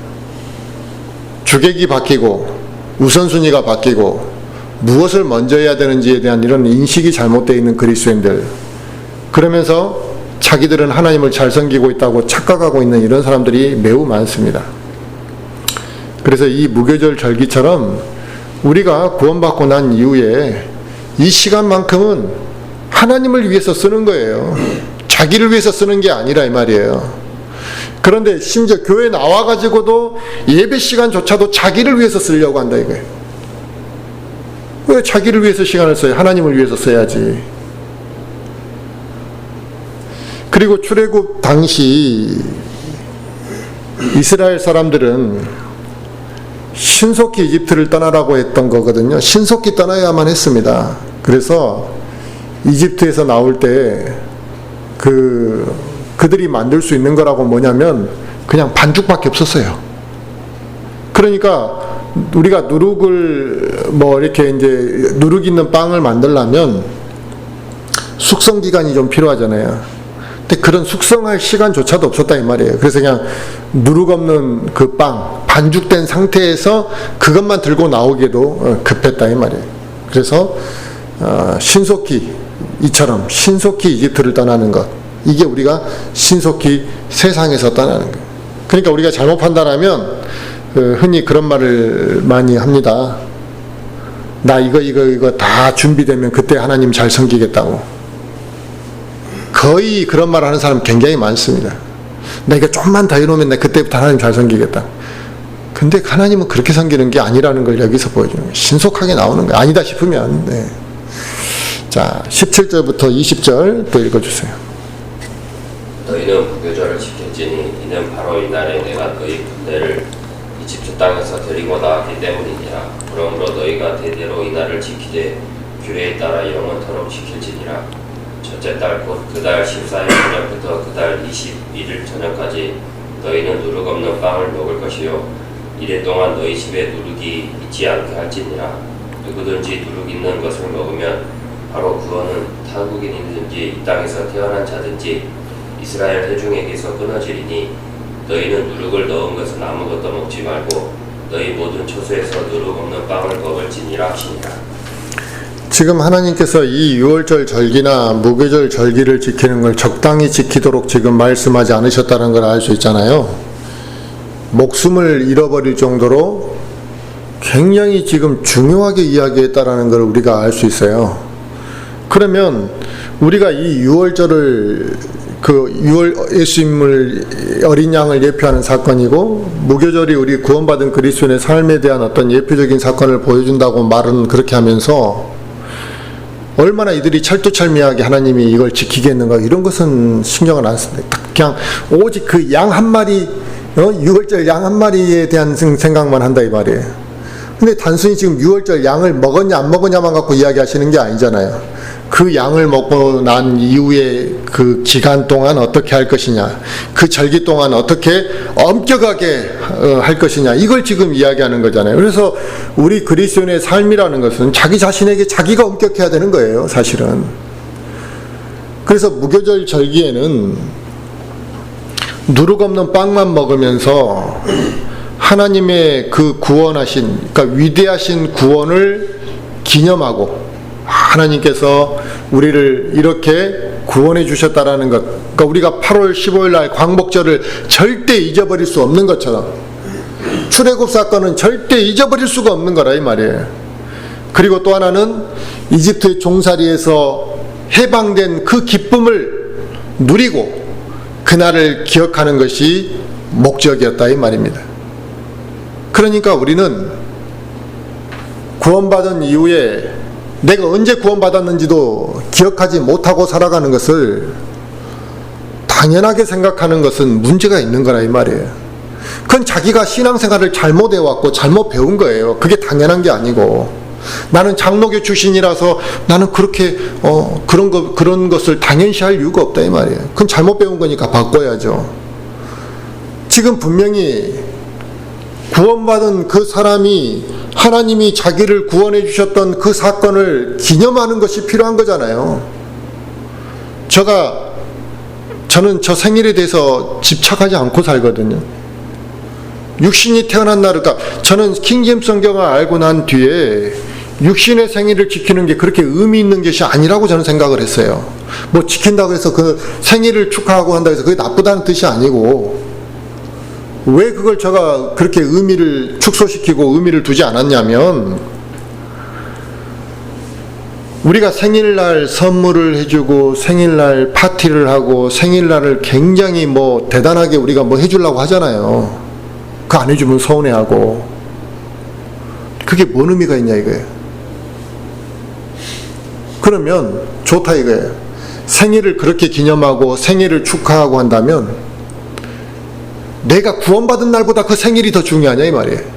[SPEAKER 1] 주객이 바뀌고 우선순위가 바뀌고 무엇을 먼저 해야 되는지에 대한 이런 인식이 잘못되어 있는 그리스도인들, 그러면서 자기들은 하나님을 잘 섬기고 있다고 착각하고 있는 이런 사람들이 매우 많습니다. 그래서 이 무교절 절기처럼 우리가 구원받고 난 이후에 이 시간만큼은 하나님을 위해서 쓰는 거예요. 자기를 위해서 쓰는 게 아니라 이 말이에요. 그런데 심지어 교회 나와가지고도 예배 시간조차도 자기를 위해서 쓰려고 한다 이거예요. 왜 자기를 위해서 시간을 써요? 하나님을 위해서 써야지. 그리고 출애굽 당시 이스라엘 사람들은 신속히 이집트를 떠나라고 했던 거거든요. 신속히 떠나야만 했습니다. 그래서 이집트에서 나올 때 그들이 만들 수 있는 거라고 뭐냐면 그냥 반죽밖에 없었어요. 그러니까 우리가 누룩을 이렇게 이제 누룩 있는 빵을 만들려면 숙성 기간이 좀 필요하잖아요. 근데 그런 숙성할 시간조차도 없었다 이 말이에요. 그래서 그냥 누룩 없는 그 빵, 반죽된 상태에서 그것만 들고 나오기에도 급했다 이 말이에요. 그래서 신속히 이처럼 신속히 이집트를 떠나는 것, 이게 우리가 신속히 세상에서 떠나는 거예요. 그러니까 우리가 잘못 판단하면 흔히 그런 말을 많이 합니다. 나 이거 다 준비되면 그때 하나님 잘 섬기겠다고. 거의 그런 말을 하는 사람 굉장히 많습니다. 내가 좀만 더 해놓으면 나 그때부터 하나님 잘 섬기겠다. 근데 하나님은 그렇게 섬기는 게 아니라는 걸 여기서 보여주는 거예요. 신속하게 나오는 거예요. 아니다 싶으면. 네. 자, 17절부터 20절 또 읽어주세요.
[SPEAKER 2] 너희는 무교절을 지켰지니 이는 바로 이날에 내가 너희 군대를 이집트 땅에서 데리고 나왔기 때문이니라. 그러므로 너희가 대대로 이날을 지키되 규례에 따라 영원토록 지킬지니라. 첫째 달 곧 그 달 14일 저녁부터 그 달 21일 저녁까지 너희는 누룩 없는 빵을 먹을 것이요 이래 동안 너희 집에 누룩이 있지 않게 할지니라. 누구든지 누룩 있는 것을 먹으면 바로 그거는 타국인이든지 이 땅에서 태어난 자든지 이스라엘 회중에게서 끊어지리니 너희는 누룩을 넣은 것은 아무것도 먹지 말고 너희 모든 초소에서 누룩 없는 빵을 먹을지니라 하시니라.
[SPEAKER 1] 지금 하나님께서 이 유월절 절기나 무교절 절기를 지키는 걸 적당히 지키도록 지금 말씀하지 않으셨다는 걸 알 수 있잖아요. 목숨을 잃어버릴 정도로 굉장히 지금 중요하게 이야기했다라는 걸 우리가 알 수 있어요. 그러면 우리가 이 유월절을 예수님을 어린 양을 예표하는 사건이고 무교절이 우리 구원받은 그리스도인의 삶에 대한 어떤 예표적인 사건을 보여준다고 말은 그렇게 하면서 얼마나 이들이 철두철미하게 하나님이 이걸 지키겠는가 이런 것은 신경을 안 씁니다. 그냥 오직 그 양 한 마리, 유월절 양 한 마리에 대한 생각만 한다 이 말이에요. 근데 단순히 지금 유월절 양을 먹었냐 안 먹었냐만 갖고 이야기하시는 게 아니잖아요. 그 양을 먹고 난 이후에 그 기간 동안 어떻게 할 것이냐, 그 절기 동안 어떻게 엄격하게 할 것이냐, 이걸 지금 이야기하는 거잖아요. 그래서 우리 그리스도인의 삶이라는 것은 자기 자신에게 자기가 엄격해야 되는 거예요, 사실은. 그래서 무교절 절기에는 누룩 없는 빵만 먹으면서 하나님의 그 구원하신, 그러니까 위대하신 구원을 기념하고 하나님께서 우리를 이렇게 구원해 주셨다라는 것, 그러니까 우리가 8월 15일 날 광복절을 절대 잊어버릴 수 없는 것처럼 출애굽 사건은 절대 잊어버릴 수가 없는 거라 이 말이에요. 그리고 또 하나는 이집트의 종살이에서 해방된 그 기쁨을 누리고 그날을 기억하는 것이 목적이었다 이 말입니다. 그러니까 우리는 구원받은 이후에 내가 언제 구원받았는지도 기억하지 못하고 살아가는 것을 당연하게 생각하는 것은 문제가 있는 거라 이 말이에요. 그건 자기가 신앙생활을 잘못해왔고 잘못 배운 거예요. 그게 당연한 게 아니고, 나는 장로교 출신이라서 나는 그렇게 그런 것을 당연시할 이유가 없다 이 말이에요. 그건 잘못 배운 거니까 바꿔야죠. 지금 분명히 구원받은 그 사람이 하나님이 자기를 구원해 주셨던 그 사건을 기념하는 것이 필요한 거잖아요. 저는 저 생일에 대해서 집착하지 않고 살거든요. 육신이 태어난 날, 그러니까 저는 킹제임스 성경을 알고 난 뒤에 육신의 생일을 지키는 게 그렇게 의미 있는 것이 아니라고 저는 생각을 했어요. 뭐 지킨다고 해서 그 생일을 축하하고 한다고 해서 그게 나쁘다는 뜻이 아니고, 왜 그걸 제가 그렇게 의미를 축소시키고 의미를 두지 않았냐면, 우리가 생일날 선물을 해주고 생일날 파티를 하고 생일날을 굉장히 뭐 대단하게 우리가 뭐 해주려고 하잖아요. 그거 안 해주면 서운해하고. 그게 뭔 의미가 있냐 이거예요. 그러면 좋다 이거예요. 생일을 그렇게 기념하고 생일을 축하하고 한다면 내가 구원받은 날보다 그 생일이 더 중요하냐 이 말이에요.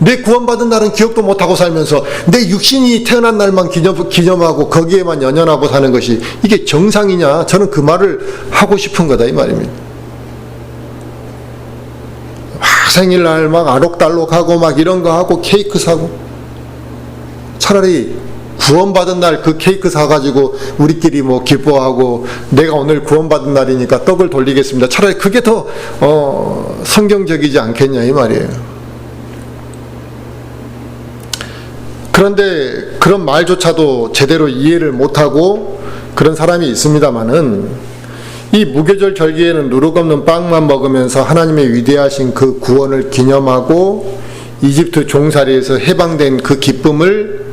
[SPEAKER 1] 내 구원받은 날은 기억도 못하고 살면서 내 육신이 태어난 날만 기념하고 거기에만 연연하고 사는 것이 이게 정상이냐? 저는 그 말을 하고 싶은 거다 이 말입니다. 생일날 막 알록달록하고 막 이런 거 하고 케이크 사고, 차라리 구원받은 날 그 케이크 사가지고 우리끼리 뭐 기뻐하고 내가 오늘 구원받은 날이니까 떡을 돌리겠습니다. 차라리 그게 더 성경적이지 않겠냐 이 말이에요. 그런데 그런 말조차도 제대로 이해를 못하고 그런 사람이 있습니다마는, 이 무교절 절기에는 누룩 없는 빵만 먹으면서 하나님의 위대하신 그 구원을 기념하고 이집트 종살이에서 해방된 그 기쁨을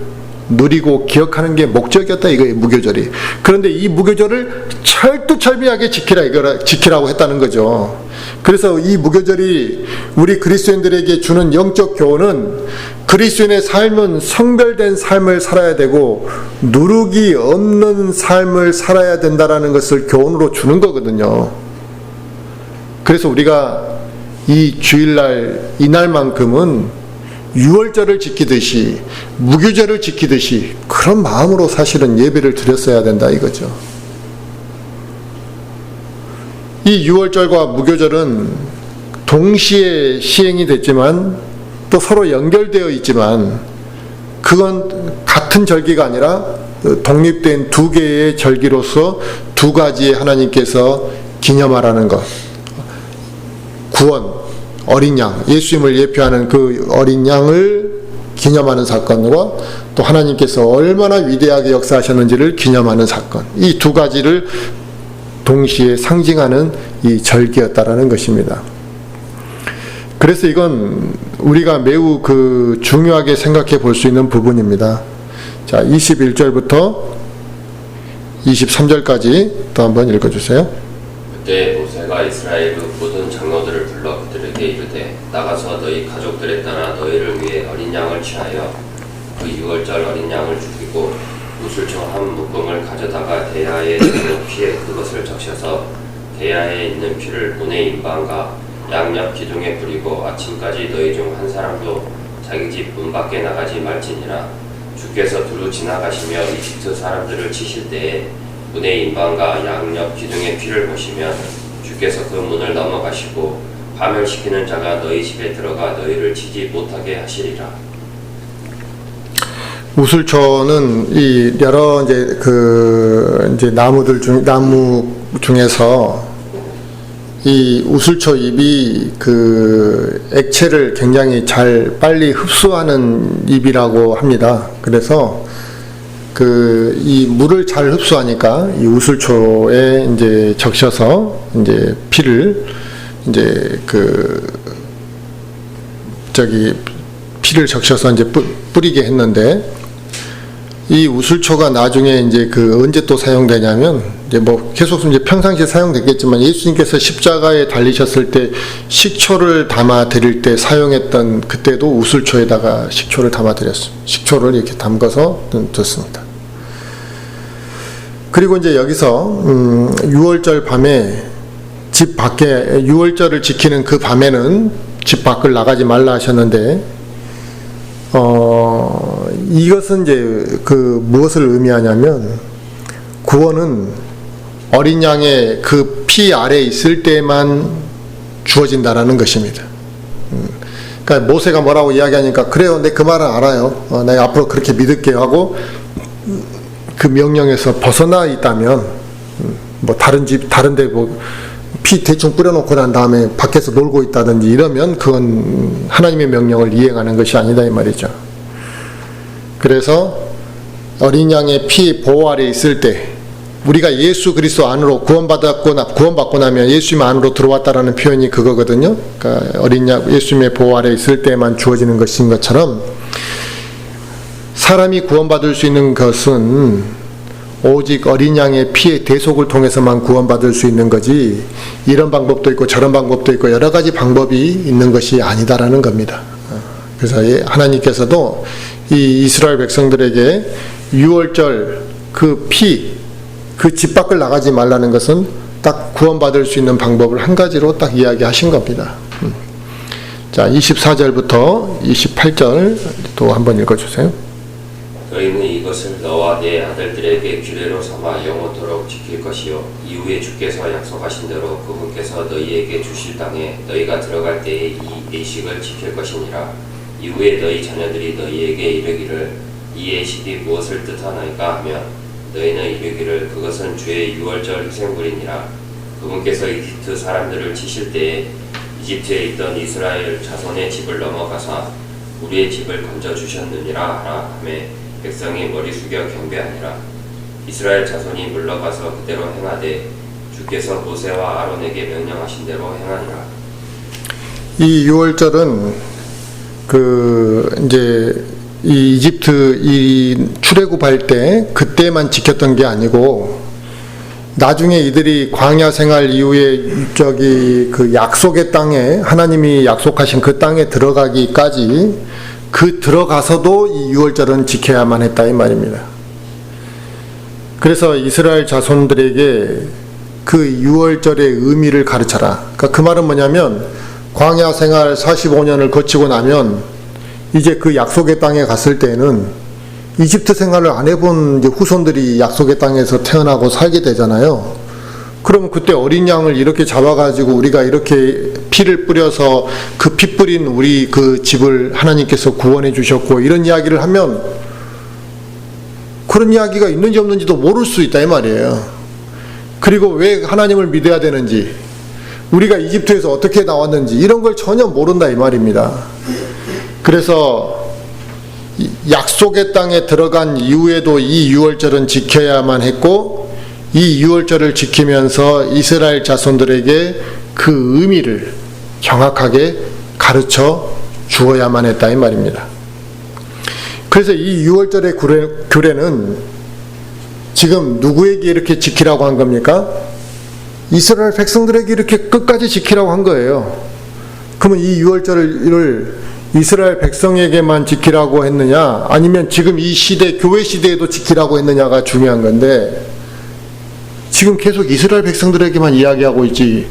[SPEAKER 1] 누리고 기억하는 게 목적이었다 이거예요, 무교절이. 그런데 이 무교절을 철두철미하게 지키라고 했다는 거죠. 그래서 이 무교절이 우리 그리스도인들에게 주는 영적 교훈은, 그리스도인의 삶은 성별된 삶을 살아야 되고 누룩이 없는 삶을 살아야 된다라는 것을 교훈으로 주는 거거든요. 그래서 우리가 이 주일날 이날만큼은 유월절을 지키듯이 무교절을 지키듯이 그런 마음으로 사실은 예배를 드렸어야 된다 이거죠. 이 유월절과 무교절은 동시에 시행이 됐지만 또 서로 연결되어 있지만, 그건 같은 절기가 아니라 독립된 두 개의 절기로서 두 가지의 하나님께서 기념하라는 것. 구원, 어린 양, 예수님을 예표하는 그 어린 양을 기념하는 사건과 또 하나님께서 얼마나 위대하게 역사하셨는지를 기념하는 사건, 이 두 가지를 동시에 상징하는 이 절기였다라는 것입니다. 그래서 이건 우리가 매우 중요하게 생각해 볼 수 있는 부분입니다. 자, 21절부터 23절까지 또 한번 읽어주세요.
[SPEAKER 2] 그때 모세가 이스라엘의 모든 장로들을 불러 그들에게 이르되, 나가서 너희 가족들에 따라 너희를 위해 어린 양을 취하여 그 유월절 어린 양을 죽이고 우슬초 한 묶음을 가져다가 대야에 있는 피에 그것을 적셔서 대야에 있는 피를 문의 임방과 양옆 기둥에 뿌리고 아침까지 너희 중 한 사람도 자기 집 문 밖에 나가지 말지니라. 주께서 두루 지나가시며 이집트 사람들을 치실 때에 문의 임방과 양옆 기둥의 피를 보시면 주께서 그 문을 넘어가시고 파멸시키는 자가 너희 집에 들어가 너희를 치지 못하게 하시리라.
[SPEAKER 1] 우슬초는 이 여러 이제 나무 중에서 이 우슬초 잎이 그 액체를 굉장히 빨리 흡수하는 잎이라고 합니다. 그래서 이 물을 잘 흡수하니까 이 우슬초에 이제 적셔서 이제 피를 피를 적셔서 이제 뿌리게 했는데, 이 우슬초가 나중에 이제 언제 또 사용되냐면, 이제 뭐 계속 이제 평상시에 사용됐겠지만, 예수님께서 십자가에 달리셨을 때 식초를 담아 드릴 때 사용했던, 그때도 우슬초에다가 식초를 담아 드렸습니다. 식초를 이렇게 담가서 뒀습니다. 그리고 이제 여기서 6월절 밤에 집 밖에, 6월절을 지키는 그 밤에는 집 밖을 나가지 말라 하셨는데, 이것은 이제 무엇을 의미하냐면, 구원은 어린 양의 그 피 아래 있을 때만 주어진다라는 것입니다. 그러니까 모세가 뭐라고 이야기하니까, 그래요, 내 그 말은 알아요. 내가 앞으로 그렇게 믿을게요 하고 그 명령에서 벗어나 있다면, 뭐 다른데 뭐 피 대충 뿌려놓고 난 다음에 밖에서 놀고 있다든지 이러면 그건 하나님의 명령을 이행하는 것이 아니다 이 말이죠. 그래서 어린 양의 피 보호 아래 있을 때 우리가 예수 그리스도 안으로 구원받고 나면 예수님 안으로 들어왔다라는 표현이 그거거든요. 그러니까 어린 양 예수님의 보호 아래 있을 때만 주어지는 것인 것처럼 사람이 구원받을 수 있는 것은 오직 어린 양의 피의 대속을 통해서만 구원받을 수 있는 거지, 이런 방법도 있고 저런 방법도 있고 여러 가지 방법이 있는 것이 아니다라는 겁니다. 그래서 하나님께서도 이 이스라엘 백성들에게 유월절 그 집 밖을 나가지 말라는 것은 딱 구원받을 수 있는 방법을 한 가지로 딱 이야기하신 겁니다. 자, 24절부터 28절 또 한번 읽어주세요.
[SPEAKER 2] 너희는 이것을 너와 네 아들들에게 규례로 삼아 영원토록 지킬 것이요 이후에 주께서 약속하신 대로 그분께서 너희에게 주실 땅에 너희가 들어갈 때에 이 예식을 지킬 것이니라. 이후에 너희 자녀들이 너희에게 이르기를 이 예식이 무엇을 뜻하나이까 하면 너희는 이르기를 그것은 주의 유월절 희생물이니라. 그분께서 이집트 사람들을 치실 때에 이집트에 있던 이스라엘 자손의 집을 넘어가사 우리의 집을 건져주셨느니라 하라 하매 백성이 머리 숙여 경배하니라. 이스라엘 자손이 물러가서 그대로 행하되 주께서 모세와 아론에게 명령하신 대로 행하니라.
[SPEAKER 1] 이 유월절은 이제 이 이집트 이 출애굽할 때 그때만 지켰던 게 아니고 나중에 이들이 광야 생활 이후에 그 약속의 땅에 하나님이 약속하신 그 땅에 들어가기까지 그 들어가서도 이 유월절은 지켜야만 했다 이 말입니다. 그래서 이스라엘 자손들에게 그 유월절의 의미를 가르쳐라. 그러니까 그 말은 뭐냐면 광야 생활 45년을 거치고 나면 이제 그 약속의 땅에 갔을 때는 이집트 생활을 안 해본 이제 후손들이 약속의 땅에서 태어나고 살게 되잖아요. 그럼 그때 어린 양을 이렇게 잡아가지고 우리가 이렇게 피를 뿌려서 그 피 뿌린 우리 그 집을 하나님께서 구원해 주셨고 이런 이야기를 하면 그런 이야기가 있는지 없는지도 모를 수 있다 이 말이에요. 그리고 왜 하나님을 믿어야 되는지, 우리가 이집트에서 어떻게 나왔는지 이런 걸 전혀 모른다 이 말입니다. 그래서 약속의 땅에 들어간 이후에도 이 유월절은 지켜야만 했고 이 유월절을 지키면서 이스라엘 자손들에게 그 의미를 정확하게 가르쳐 주어야만 했다 이 말입니다. 그래서 이 유월절의 규례는 지금 누구에게 이렇게 지키라고 한 겁니까? 이스라엘 백성들에게 이렇게 끝까지 지키라고 한 거예요. 그러면 이 유월절을 이스라엘 백성에게만 지키라고 했느냐, 아니면 지금 이 시대, 교회 시대에도 지키라고 했느냐가 중요한 건데, 지금 계속 이스라엘 백성들에게만 이야기하고 있지,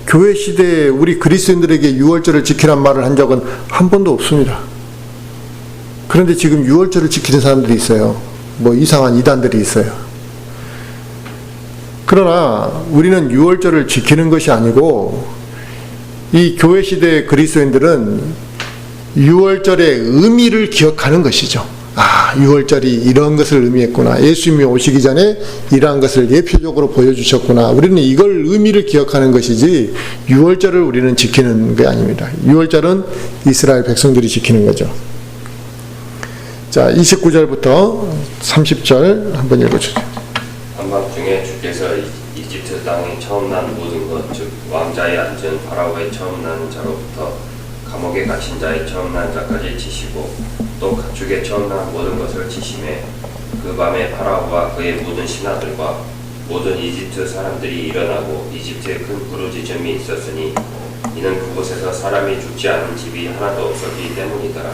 [SPEAKER 1] 교회 시대에 우리 그리스도인들에게 유월절을 지키란 말을 한 적은 한 번도 없습니다. 그런데 지금 유월절을 지키는 사람들이 있어요. 뭐 이상한 이단들이 있어요. 그러나 우리는 유월절을 지키는 것이 아니고, 이 교회 시대의 그리스도인들은 유월절의 의미를 기억하는 것이죠. 아, 유월절이 이런 것을 의미했구나. 예수님이 오시기 전에 이러한 것을 예표적으로 보여주셨구나. 우리는 이걸 의미를 기억하는 것이지 유월절을 우리는 지키는 게 아닙니다. 유월절은 이스라엘 백성들이 지키는 거죠. 자, 29절부터 30절 한번 읽어주세요.
[SPEAKER 2] 한밤중에 주께서 이집트 땅에 처음 난 모든 것, 즉 왕자에 앉은 파라오의 처음 난 자로부터 감옥에 갇힌 자의 처음 난 자까지 치시고 또 가축의 처음 난 모든 것을 치심에 그 밤에 파라오와 그의 모든 신하들과 모든 이집트 사람들이 일어나고 이집트에 큰 부르짖음이 있었으니 이는 그곳에서 사람이 죽지 않은 집이 하나도 없었기 때문이더라.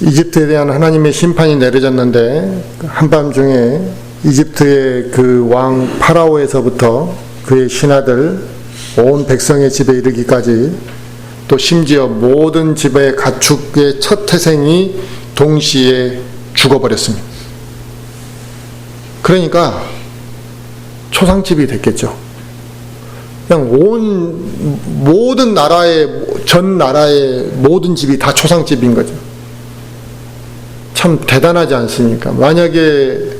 [SPEAKER 1] 이집트에 대한 하나님의 심판이 내려졌는데 한밤중에 이집트의 그 왕 파라오에서부터 그의 신하들 온 백성의 집에 이르기까지 또 심지어 모든 집의 가축의 첫 태생이 동시에 죽어버렸습니다. 그러니까 초상집이 됐겠죠. 그냥 모든 나라의, 전 나라의 모든 집이 다 초상집인 거죠. 참 대단하지 않습니까? 만약에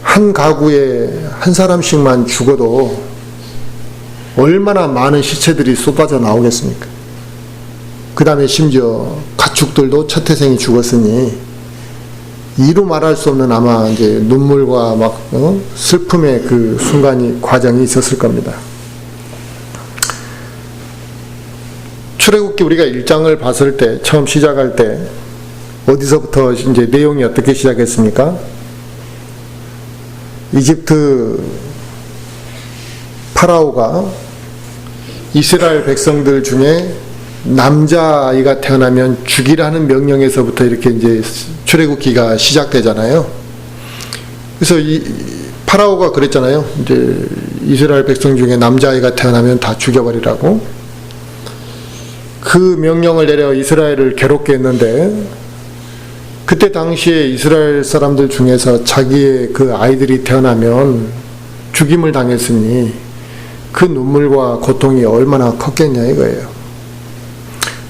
[SPEAKER 1] 한 가구에 한 사람씩만 죽어도 얼마나 많은 시체들이 쏟아져 나오겠습니까? 그 다음에 심지어 가축들도 첫 태생이 죽었으니 이루 말할 수 없는 아마 이제 눈물과 막 슬픔의 그 순간이 과정이 있었을 겁니다. 출애굽기 우리가 1장을 봤을 때 처음 시작할 때 어디서부터 이제 내용이 어떻게 시작했습니까? 이집트 파라오가 이스라엘 백성들 중에 남자아이가 태어나면 죽이라는 명령에서부터 이렇게 이제 출애굽기가 시작되잖아요. 그래서 이 파라오가 그랬잖아요. 이제 이스라엘 백성 중에 남자아이가 태어나면 다 죽여버리라고. 그 명령을 내려 이스라엘을 괴롭게 했는데, 그때 당시에 이스라엘 사람들 중에서 자기의 그 아이들이 태어나면 죽임을 당했으니 그 눈물과 고통이 얼마나 컸겠냐 이거예요.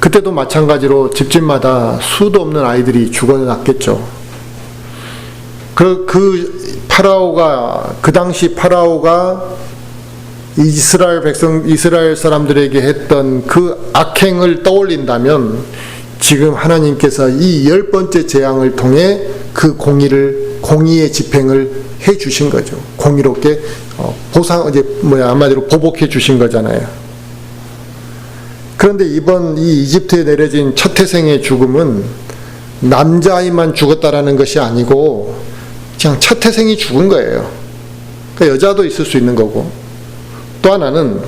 [SPEAKER 1] 그때도 마찬가지로 집집마다 수도 없는 아이들이 죽어났겠죠. 그 파라오가, 그 당시 파라오가 이스라엘 사람들에게 했던 그 악행을 떠올린다면 지금 하나님께서 이 10번째 재앙을 통해 그 공의의 집행을 해 주신 거죠. 공의롭게 한마디로 보복해 주신 거잖아요. 그런데 이번 이 이집트에 내려진 첫 태생의 죽음은 남자아이만 죽었다라는 것이 아니고 그냥 첫 태생이 죽은 거예요. 그러니까 여자도 있을 수 있는 거고, 또 하나는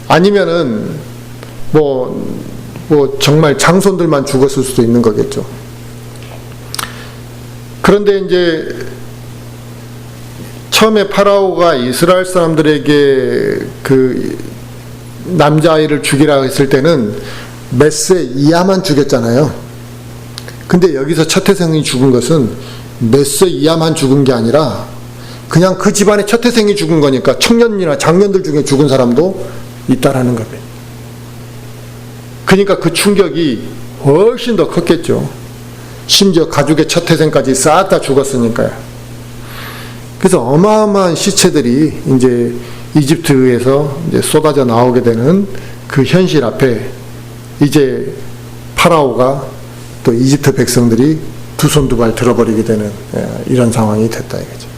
[SPEAKER 1] 아니면은 뭐 정말 장손들만 죽었을 수도 있는 거겠죠. 그런데 이제 처음에 파라오가 이스라엘 사람들에게 그 남자아이를 죽이라고 했을 때는 몇 세 이하만 죽였잖아요. 근데 여기서 첫 태생이 죽은 것은 몇 세 이하만 죽은 게 아니라 그냥 그 집안의 첫 태생이 죽은 거니까 청년이나 장년들 중에 죽은 사람도 있다라는 겁니다. 그러니까 그 충격이 훨씬 더 컸겠죠. 심지어 가족의 첫 태생까지 싹 다 죽었으니까요. 그래서 어마어마한 시체들이 이제 이집트에서 이제 쏟아져 나오게 되는 그 현실 앞에 이제 파라오가 또 이집트 백성들이 두 손 두 발 들어버리게 되는 이런 상황이 됐다 이거죠.